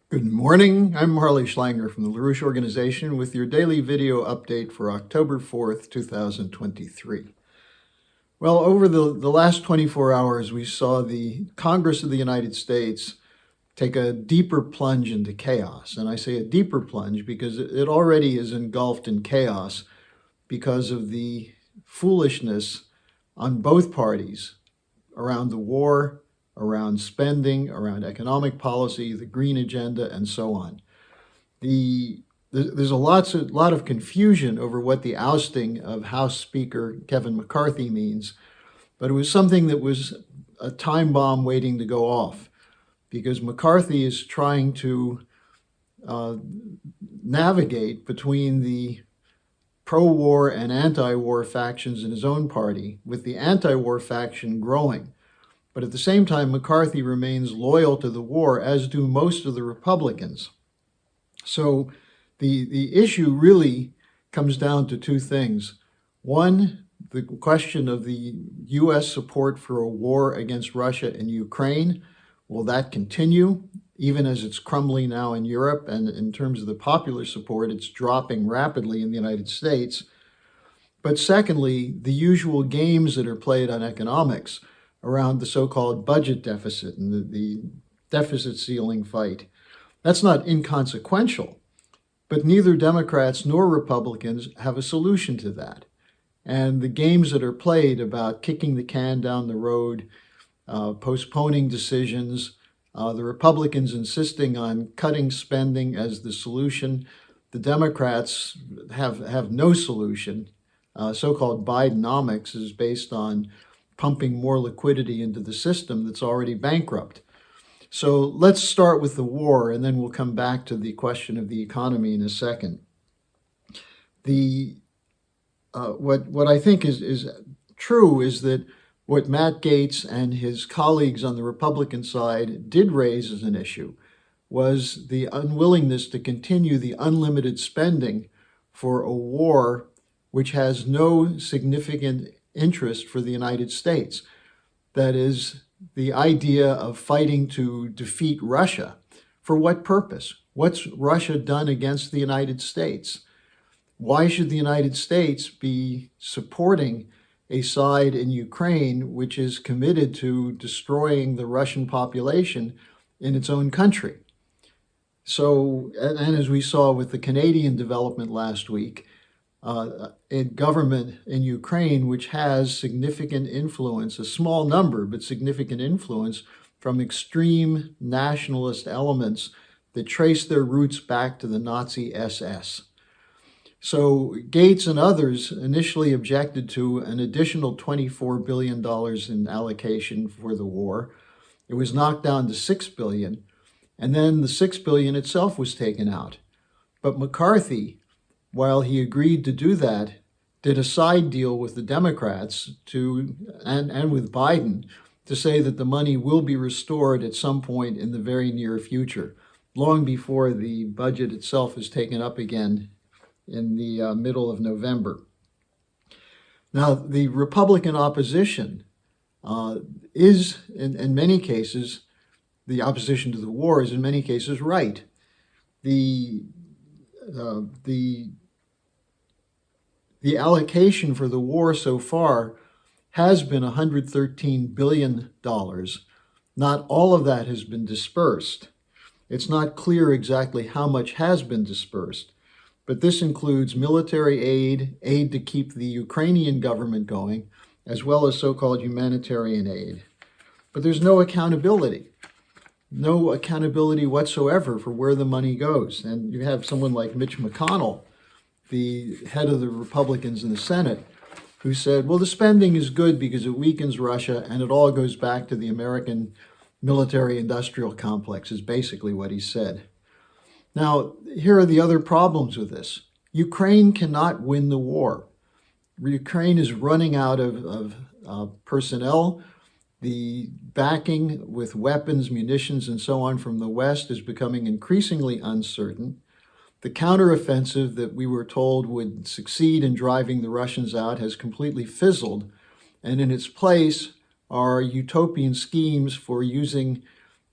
Good morning. I'm Harley Schlanger from the LaRouche organization with your daily video update for October 4th, 2023. Well, over the last 24 hours, we saw the Congress of the United States take a deeper plunge into chaos. And I say a deeper plunge because it already is engulfed in chaos because of the foolishness on both parties around the war, around spending, around economic policy, the green agenda, and so on. There's a lot of confusion over what the ousting of House Speaker Kevin McCarthy means, but it was something that was a time bomb waiting to go off, because McCarthy is trying to navigate between the pro-war and anti-war factions in his own party, with the anti-war faction growing. But at the same time, McCarthy remains loyal to the war, as do most of the Republicans. So the issue really comes down to two things. One, the question of the U.S. support for a war against Russia and Ukraine. Will that continue, even as it's crumbling now in Europe? And in terms of the popular support, it's dropping rapidly in the United States. But secondly, the usual games that are played on economics around the so-called budget deficit and the deficit ceiling fight. That's not inconsequential, but neither Democrats nor Republicans have a solution to that. And the games that are played about kicking the can down the road, postponing decisions, the Republicans insisting on cutting spending as the solution, the Democrats have no solution. So-called Bidenomics is based on pumping more liquidity into the system that's already bankrupt. So let's start with the war, and then we'll come back to the question of the economy in a second. What I think is true is that what Matt Gaetz and his colleagues on the Republican side did raise as an issue was the unwillingness to continue the unlimited spending for a war which has no significant interest for the United States. That is, the idea of fighting to defeat Russia. For what purpose? What's Russia done against the United States? Why should the United States be supporting a side in Ukraine which is committed to destroying the Russian population in its own country? So, and as we saw with the Canadian development last week, a government in Ukraine which has significant influence, a small number, but significant influence from extreme nationalist elements that trace their roots back to the Nazi SS. So Gaetz and others initially objected to an additional $24 billion in allocation for the war. It was knocked down to $6 billion, and then the $6 billion itself was taken out. But McCarthy, while he agreed to do that, did a side deal with the Democrats and with Biden to say that the money will be restored at some point in the very near future, long before the budget itself is taken up again in the middle of November. Now, the Republican opposition is, in many cases, the opposition to the war is in many cases right. The allocation for the war so far has been $113 billion. Not all of that has been dispersed. It's not clear exactly how much has been dispersed, but this includes military aid, aid to keep the Ukrainian government going, as well as so-called humanitarian aid. But there's no accountability whatsoever for where the money goes. And you have someone like Mitch McConnell, the head of the Republicans in the Senate, who said, well, the spending is good because it weakens Russia and it all goes back to the American military-industrial complex, is basically what he said. Now, here are the other problems with this. Ukraine cannot win the war. Ukraine is running out of personnel. The backing with weapons, munitions, and so on from the West is becoming increasingly uncertain. The counteroffensive that we were told would succeed in driving the Russians out has completely fizzled, and in its place are utopian schemes for using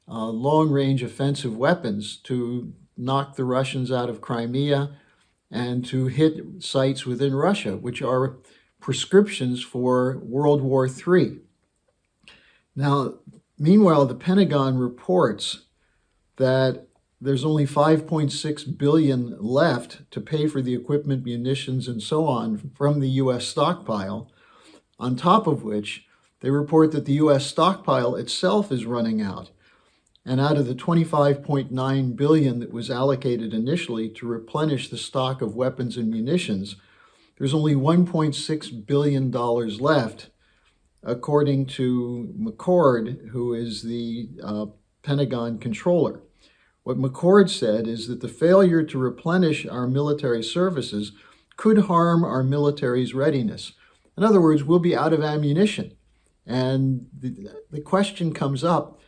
long-range offensive weapons to knock the Russians out of Crimea and to hit sites within Russia, which are prescriptions for World War III. Now, meanwhile, the Pentagon reports that there's only $5.6 billion left to pay for the equipment, munitions, and so on from the U.S. stockpile, on top of which they report that the U.S. stockpile itself is running out. And out of the $25.9 billion that was allocated initially to replenish the stock of weapons and munitions, there's only $1.6 billion left, according to McCord, who is the Pentagon controller. What McCord said is that the failure to replenish our military services could harm our military's readiness. In other words, we'll be out of ammunition. And the question comes up,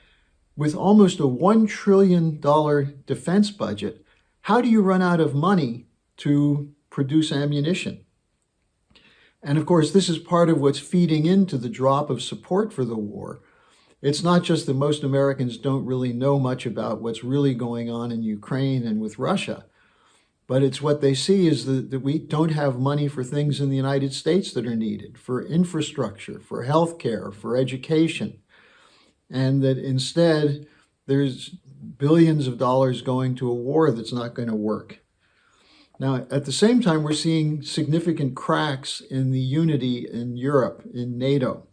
with almost a $1 trillion defense budget, how do you run out of money to produce ammunition? And of course, this is part of what's feeding into the drop of support for the war. It's not just that most Americans don't really know much about what's really going on in Ukraine and with Russia, but it's what they see is that we don't have money for things in the United States that are needed, for infrastructure, for healthcare, for education, and that instead there's billions of dollars going to a war that's not going to work. Now, at the same time, we're seeing significant cracks in the unity in Europe, in NATO,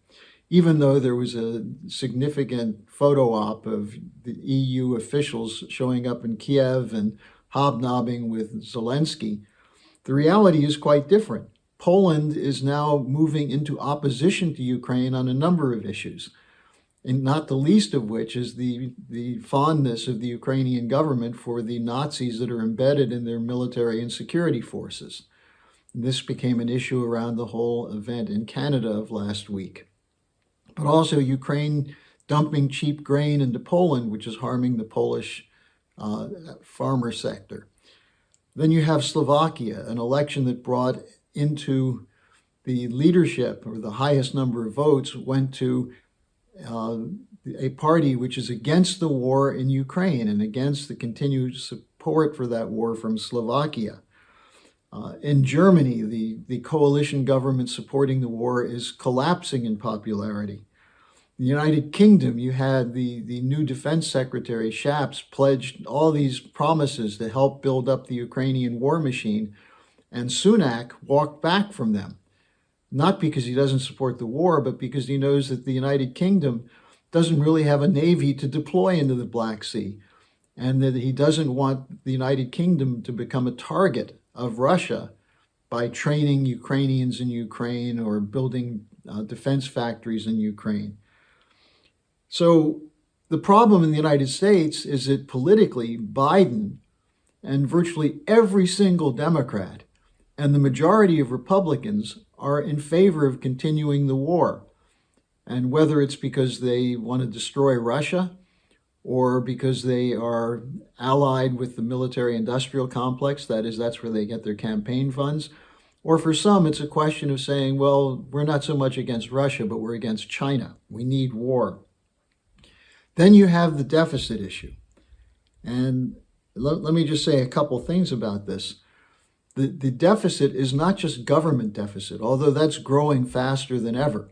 even though there was a significant photo op of the EU officials showing up in Kiev and hobnobbing with Zelensky. The reality is quite different. Poland is now moving into opposition to Ukraine on a number of issues, and not the least of which is the fondness of the Ukrainian government for the Nazis that are embedded in their military and security forces. This became an issue around the whole event in Canada of last week. But also Ukraine dumping cheap grain into Poland, which is harming the Polish farmer sector. Then you have Slovakia, an election that brought into the leadership, or the highest number of votes, went to a party which is against the war in Ukraine and against the continued support for that war from Slovakia. In Germany, the coalition government supporting the war is collapsing in popularity. In the United Kingdom, you had the new defense secretary, Shapps, pledged all these promises to help build up the Ukrainian war machine, and Sunak walked back from them. Not because he doesn't support the war, but because he knows that the United Kingdom doesn't really have a navy to deploy into the Black Sea, and that he doesn't want the United Kingdom to become a target of Russia by training Ukrainians in Ukraine or building defense factories in Ukraine. So the problem in the United States is that politically, Biden and virtually every single Democrat and the majority of Republicans are in favor of continuing the war. And whether it's because they want to destroy Russia or because they are allied with the military-industrial complex, that is, that's where they get their campaign funds, or for some, it's a question of saying, well, we're not so much against Russia, but we're against China. We need war. Then you have the deficit issue. And let me just say a couple things about this. The deficit is not just government deficit, although that's growing faster than ever,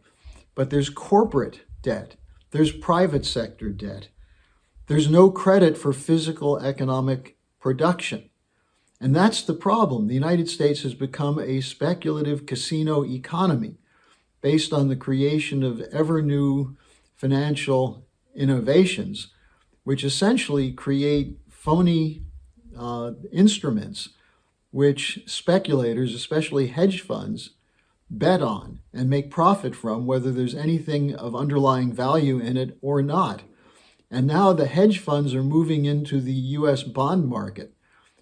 but there's corporate debt, there's private sector debt, there's no credit for physical economic production. And that's the problem. The United States has become a speculative casino economy based on the creation of ever new financial innovations, which essentially create phony instruments which speculators, especially hedge funds, bet on and make profit from, whether there's anything of underlying value in it or not. And now the hedge funds are moving into the US bond market,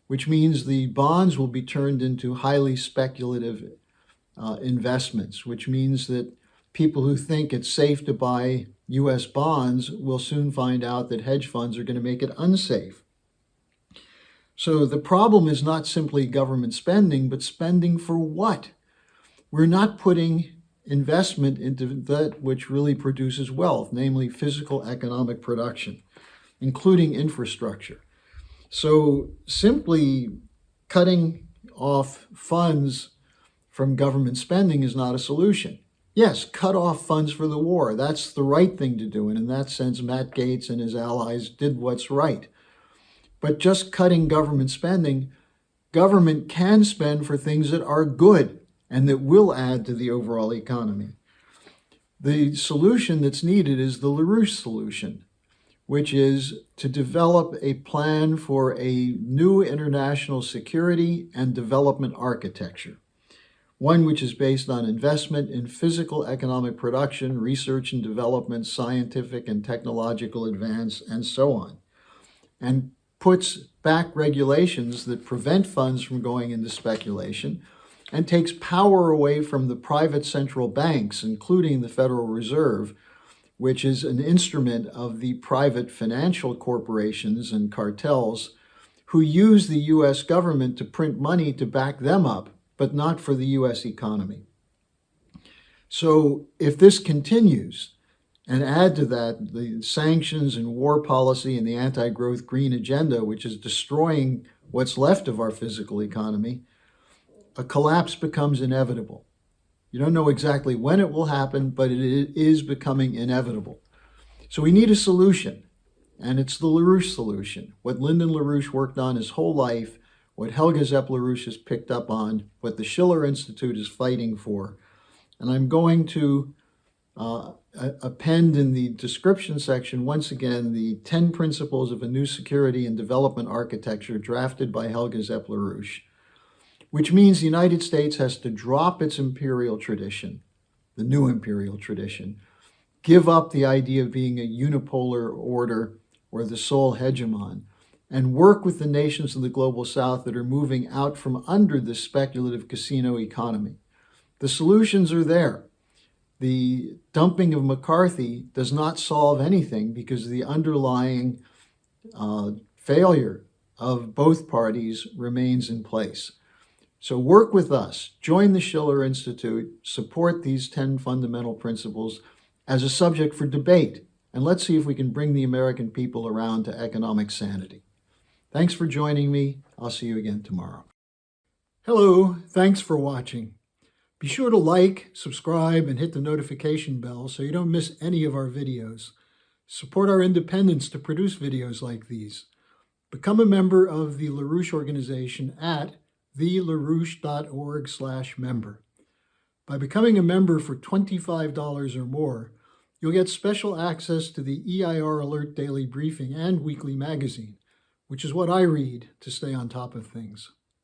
which means the bonds will be turned into highly speculative investments, which means that people who think it's safe to buy US bonds will soon find out that hedge funds are going to make it unsafe. So the problem is not simply government spending, but spending for what? We're not putting investment into that which really produces wealth, namely physical economic production. including infrastructure. So simply cutting off funds from government spending is not a solution. Yes, cut off funds for the war. That's the right thing to do. And in that sense, Matt Gaetz and his allies did what's right. But just cutting government spending, government can spend for things that are good and that will add to the overall economy. The solution that's needed is the LaRouche solution, which is to develop a plan for a new international security and development architecture, one which is based on investment in physical economic production, research and development, scientific and technological advance, and so on, and puts back regulations that prevent funds from going into speculation and takes power away from the private central banks, including the Federal Reserve, which is an instrument of the private financial corporations and cartels who use the U.S. government to print money to back them up, but not for the U.S. economy. So if this continues, and add to that the sanctions and war policy and the anti-growth green agenda, which is destroying what's left of our physical economy, a collapse becomes inevitable. You don't know exactly when it will happen, but it is becoming inevitable. So we need a solution, and it's the LaRouche solution. What Lyndon LaRouche worked on his whole life, what Helga Zepp-LaRouche has picked up on, what the Schiller Institute is fighting for. And I'm going to append in the description section, once again, the 10 principles of a new security and development architecture drafted by Helga Zepp-LaRouche, which means the United States has to drop its imperial tradition, the new imperial tradition, give up the idea of being a unipolar order or the sole hegemon, and work with the nations of the global south that are moving out from under the speculative casino economy. The solutions are there. The dumping of McCarthy does not solve anything because the underlying failure of both parties remains in place. So work with us, join the Schiller Institute, support these 10 fundamental principles as a subject for debate, and let's see if we can bring the American people around to economic sanity. Thanks for joining me. I'll see you again tomorrow. Hello, thanks for watching. Be sure to like, subscribe, and hit the notification bell so you don't miss any of our videos. Support our independence to produce videos like these. Become a member of the LaRouche organization at thelarouche.org/member. By becoming a member for $25 or more, you'll get special access to the EIR Alert Daily Briefing and Weekly Magazine, which is what I read to stay on top of things.